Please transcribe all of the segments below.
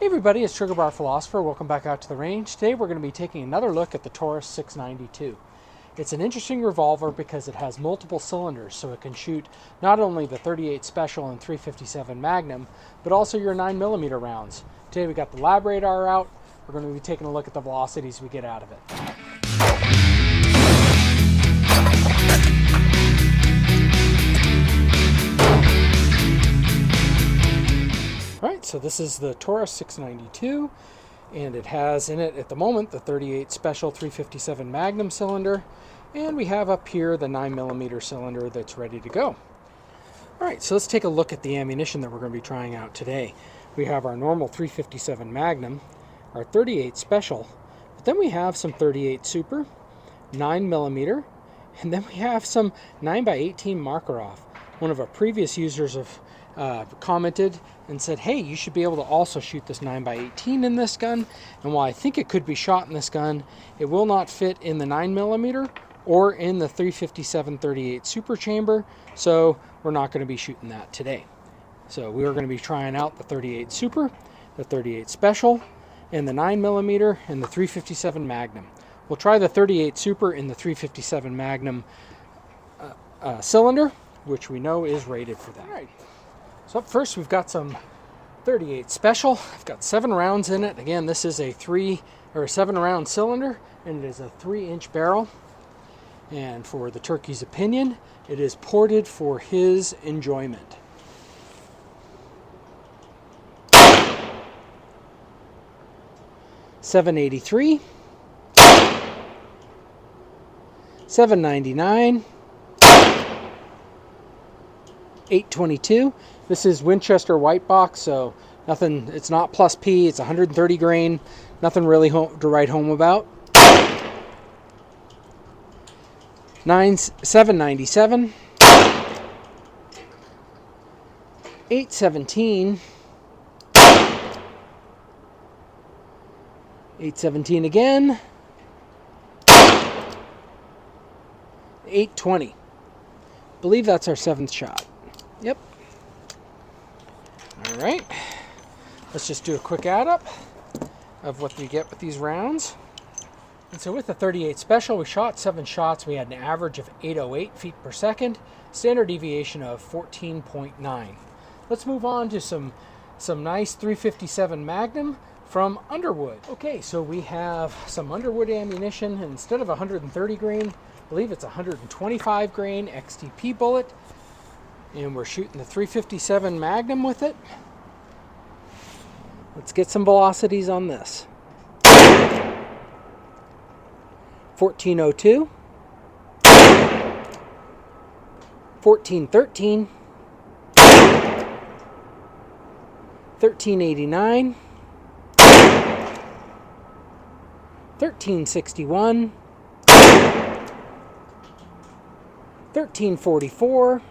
Hey everybody, it's Trigger Bar Philosopher. Welcome back out to the range. Today we're going to be taking another look at the Taurus 692. It's an interesting revolver because it has multiple cylinders, so it can shoot not only the 38 Special and 357 Magnum, but also your 9mm rounds. Today we got the lab radar out. We're going to be taking a look at the velocities we get out of it. Alright, so this is the Taurus 692, and it has in it at the moment the 38 Special 357 Magnum cylinder, and we have up here the 9mm cylinder that's ready to go. Alright, so let's take a look at the ammunition that we're going to be trying out today. We have our normal 357 Magnum, our 38 Special, but then we have some 38 Super, 9mm, and then we have some 9x18 Makarov. One of our previous users have commented and said, hey, you should be able to also shoot this 9x18 in this gun, and while I think it could be shot in this gun, it will not fit in the 9mm or in the 357 38 Super chamber, so we're not going to be shooting that today. So we are going to be trying out the 38 Super, the 38 Special, and the 9mm and the 357 Magnum. We'll try the 38 Super in the 357 Magnum cylinder, which we know is rated for that. All right. So up first we've got some 38 Special. I've got 7 rounds in it. Again, this is a 7-round cylinder, and it is a 3-inch barrel. And for the turkey's opinion, it is ported for his enjoyment. $7.83, $7.99, $8.22. This is Winchester white box, so nothing. It's not plus P. It's 130 grain. Nothing really to write home about. $7.97, $8.17, $8.17 again, $8.20. I believe that's our 7th shot. Yep. All right. Let's just do a quick add up of what we get with these rounds. And so with the 38 Special, we shot 7 shots. We had an average of 808 feet per second, standard deviation of 14.9. Let's move on to some nice 357 Magnum from Underwood. Okay, so we have some Underwood ammunition. Instead of 130 grain, I believe it's 125 grain XTP bullet. And we're shooting the 357 Magnum with it. Let's get some velocities on this. 1402, 1413, 1389, 1361, 1344,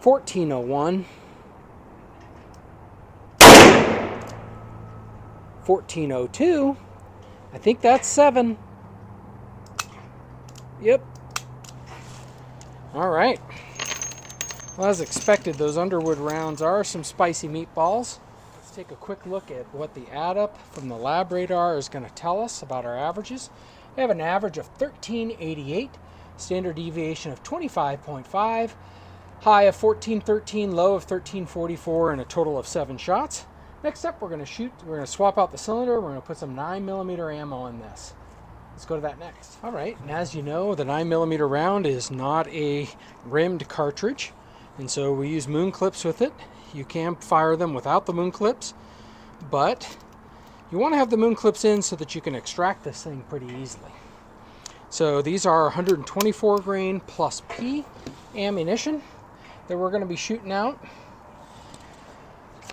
1401, 1402. I think that's 7. Yep. All right. Well, as expected, those Underwood rounds are some spicy meatballs. Let's take a quick look at what the add-up from the lab radar is going to tell us about our averages. We have an average of 1388, standard deviation of 25.5, high of 1413, low of 1344, and a total of 7 shots. Next up, we're going to swap out the cylinder. We're going to put some 9mm ammo in this. Let's go to that next. All right, and as you know, the 9mm round is not a rimmed cartridge, and so we use moon clips with it. You can fire them without the moon clips, but you want to have the moon clips in so that you can extract this thing pretty easily. So these are 124 grain plus P ammunition that we're going to be shooting out.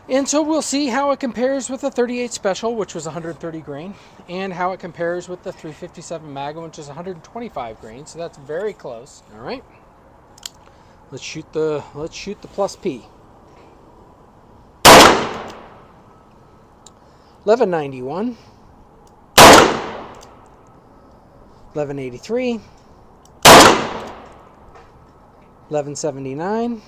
And so we'll see how it compares with the 38 Special, which was 130 grain, and how it compares with the 357 Magnum, which is 125 grain. So that's very close. All right. Let's shoot the plus P. 1191, 1183, 1179,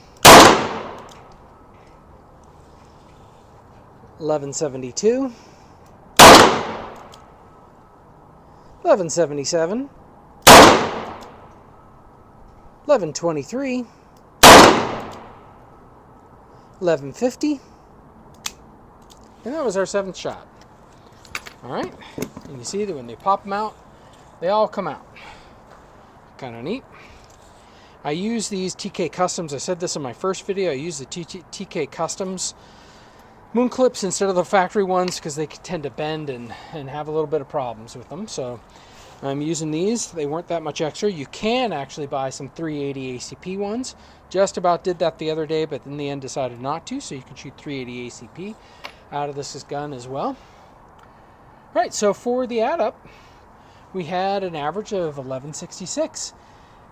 1172, 1177, 1123, 1150, and that was our 7th shot. Alright, and you see that when they pop them out, they all come out. Kind of neat. I use these TK Customs. I said this in my first video. I use the TK Customs moon clips instead of the factory ones because they tend to bend and have a little bit of problems with them. So I'm using these. They weren't that much extra. You can actually buy some 380 ACP ones. Just about did that the other day, but in the end decided not to. So you can shoot 380 ACP out of this gun as well. All right, so for the add-up, we had an average of 1166.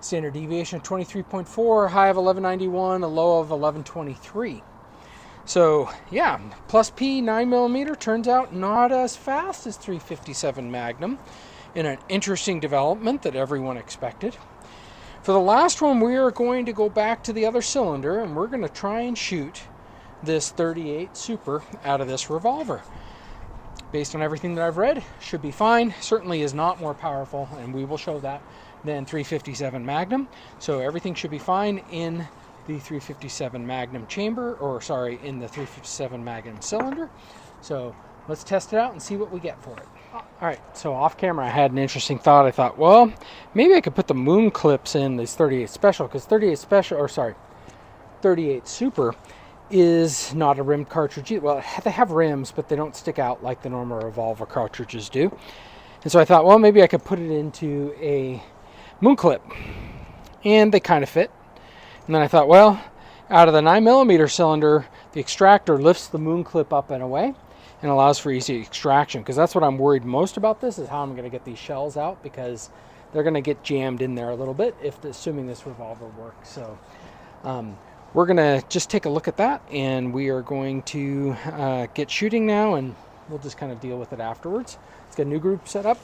Standard deviation of 23.4, high of 1191, a low of 1123. So yeah, plus P 9mm turns out not as fast as 357 Magnum in an interesting development that everyone expected. For the last one, we are going to go back to the other cylinder and we're going to try and shoot this 38 Super out of this revolver. Based on everything that I've read, should be fine. Certainly is not more powerful, and we will show that, than 357 Magnum. So everything should be fine in the 357 Magnum chamber, or sorry, in the 357 Magnum cylinder. So let's test it out and see what we get for it. All right, so off camera I had an interesting thought. I thought, well, maybe I could put the moon clips in these 38 Special, because 38 Super is not a rimmed cartridge. Well, they have rims, but they don't stick out like the normal Revolver cartridges do. And so I thought, well, maybe I could put it into a moon clip, and they kind of fit. And then I thought, well, out of the 9mm cylinder, the extractor lifts the moon clip up and away and allows for easy extraction, because that's what I'm worried most about. This is how I'm going to get these shells out, because they're going to get jammed in there a little bit assuming this revolver works. So we're going to just take a look at that, and we are going to get shooting now, and we'll just kind of deal with it afterwards. Let's get a new group set up.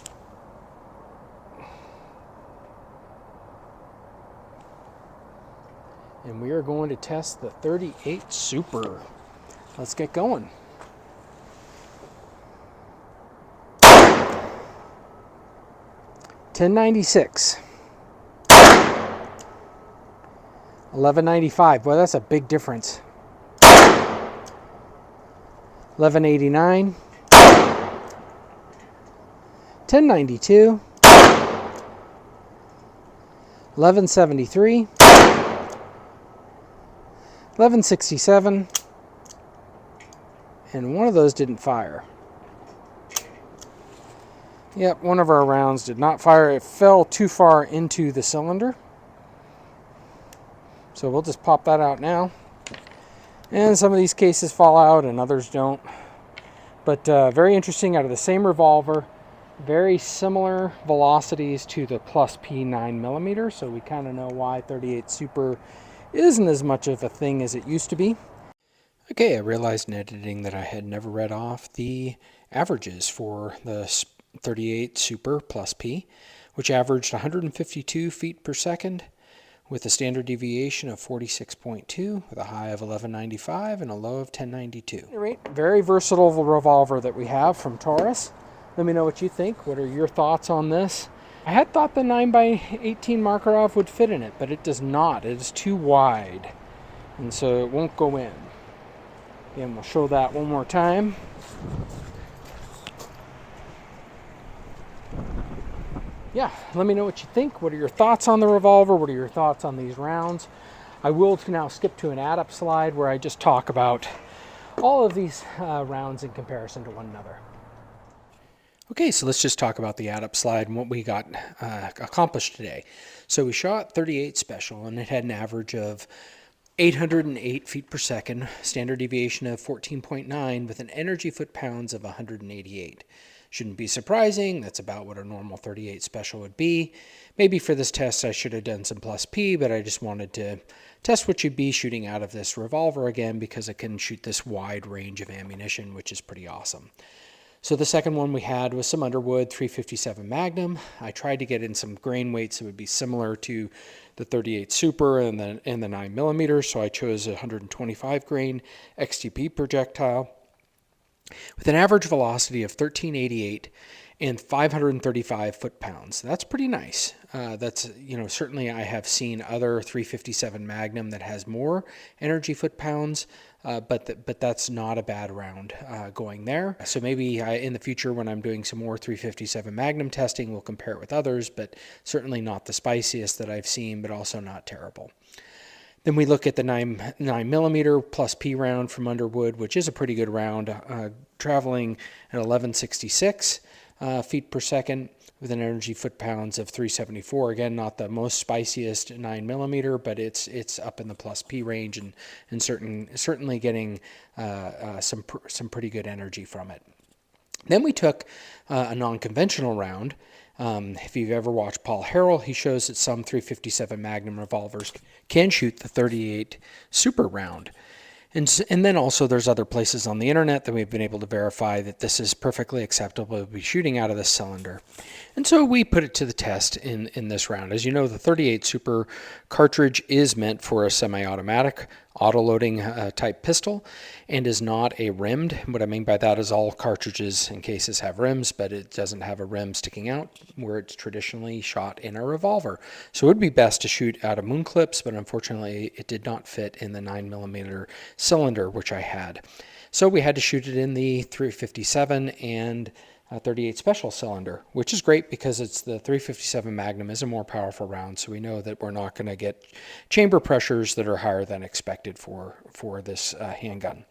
And we are going to test the 38 Super. Let's get going. $10.96. $11.95. Boy, that's a big difference. $11.89. $10.92. $11.73. $11.67. And one of those didn't fire. Yep, one of our rounds did not fire. It fell too far into the cylinder. So we'll just pop that out now. And some of these cases fall out and others don't. But very interesting, out of the same revolver. Very similar velocities to the plus P 9mm. So we kind of know why 38 Super isn't as much of a thing as it used to be. Okay, I realized in editing that I had never read off the averages for the 38 Super plus P, which averaged 152 feet per second with a standard deviation of 46.2 with a high of 1195 and a low of 1092. Very versatile revolver that we have from Taurus. Let me know what you think. What are your thoughts on this? I had thought the 9x18 markov would fit in it, but it does not. It is too wide, and so it won't go in. Again, we'll show that one more time. Yeah, let me know what you think. What are your thoughts on the revolver? What are your thoughts on these rounds? I will now skip to an add-up slide where I just talk about all of these rounds in comparison to one another. Okay, so let's just talk about the add-up slide and what we got accomplished today. So we shot 38 Special, and it had an average of 808 feet per second, standard deviation of 14.9 with an energy foot-pounds of 188. Shouldn't be surprising. That's about what a normal 38 Special would be. Maybe for this test I should have done some plus P, but I just wanted to test what you'd be shooting out of this revolver again, because it can shoot this wide range of ammunition, which is pretty awesome. So the second one we had was some Underwood 357 Magnum. I tried to get in some grain weights that would be similar to the 38 Super and the 9mm, so I chose a 125 grain XTP projectile. with an average velocity of 1388 and 535 foot-pounds. That's pretty nice. That's, certainly I have seen other 357 Magnum that has more energy foot-pounds, but that's not a bad round going there. So maybe in the future when I'm doing some more 357 Magnum testing, we'll compare it with others, but certainly not the spiciest that I've seen, but also not terrible. Then we look at the 9mm plus P round from Underwood, which is a pretty good round, traveling at 1166 feet per second with an energy foot-pounds of 374. Again, not the most spiciest 9mm, but it's up in the plus P range and certainly getting some pretty good energy from it. Then we took a non-conventional round. If you've ever watched Paul Harrell, he shows that some 357 Magnum revolvers can shoot the 38 Super round. And then also there's other places on the internet that we've been able to verify that this is perfectly acceptable to be shooting out of this cylinder. And so we put it to the test in this round. As you know, the 38 Super cartridge is meant for a semi-automatic auto-loading type pistol and is not a rimmed. What I mean by that is all cartridges and cases have rims, but it doesn't have a rim sticking out where it's traditionally shot in a revolver. So it would be best to shoot out of moon clips, but unfortunately it did not fit in the 9mm cylinder, which I had. So we had to shoot it in the 357 and 38 special cylinder, which is great because it's the 357 Magnum is a more powerful round, so we know that we're not going to get chamber pressures that are higher than expected for this handgun.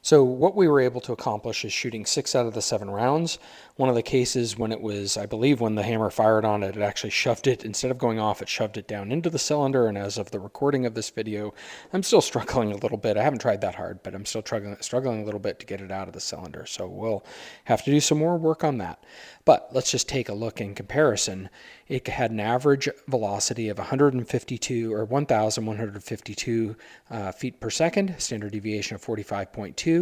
So what we were able to accomplish is shooting 6 out of the 7 rounds. One of the cases when it was, I believe when the hammer fired on it, it actually shoved it, instead of going off, it shoved it down into the cylinder. And as of the recording of this video, I'm still struggling a little bit. I haven't tried that hard, but I'm still struggling a little bit to get it out of the cylinder. So we'll have to do some more work on that. But let's just take a look in comparison. It had an average velocity of 1,152 feet per second, standard deviation of 45.2,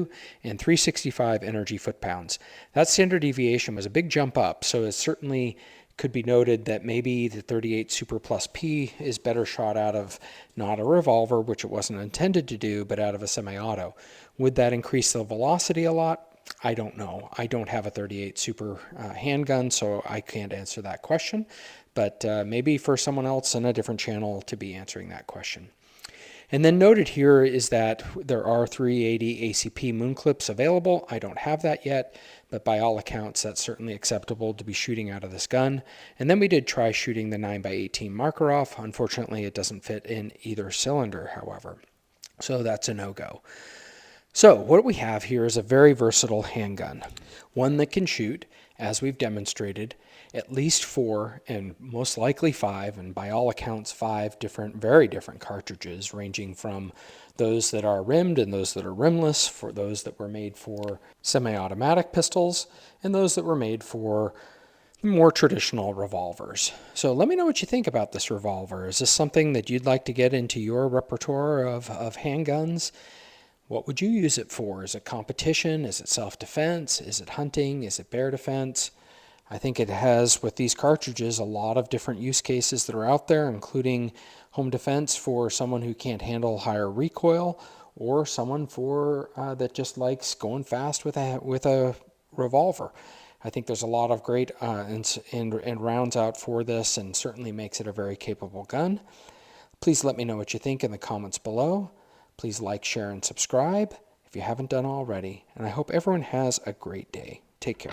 and 365 energy foot-pounds. That standard deviation was a big jump up, so it certainly could be noted that maybe the 38 Super Plus P is better shot out of not a revolver, which it wasn't intended to do, but out of a semi-auto. Would that increase the velocity a lot? I don't know. I don't have a 38 Super handgun, so I can't answer that question. But maybe for someone else on a different channel to be answering that question. And then noted here is that there are 380 ACP moon clips available. I don't have that yet, but by all accounts, that's certainly acceptable to be shooting out of this gun. And then we did try shooting the 9x18 Makarov. Unfortunately, it doesn't fit in either cylinder, however. So that's a no-go. So what we have here is a very versatile handgun, one that can shoot, as we've demonstrated, at least 4 and most likely 5, and by all accounts 5 very different cartridges, ranging from those that are rimmed and those that are rimless, for those that were made for semi-automatic pistols, and those that were made for more traditional revolvers. So let me know what you think about this revolver. Is this something that you'd like to get into your repertoire of handguns? What would you use it for? Is it competition? Is it self-defense? Is it hunting? Is it bear defense? I think it has, with these cartridges, a lot of different use cases that are out there, including home defense for someone who can't handle higher recoil, or someone that just likes going fast with a revolver. I think there's a lot of great and rounds out for this, and certainly makes it a very capable gun. Please let me know what you think in the comments below. Please like, share, and subscribe if you haven't done already. And I hope everyone has a great day. Take care.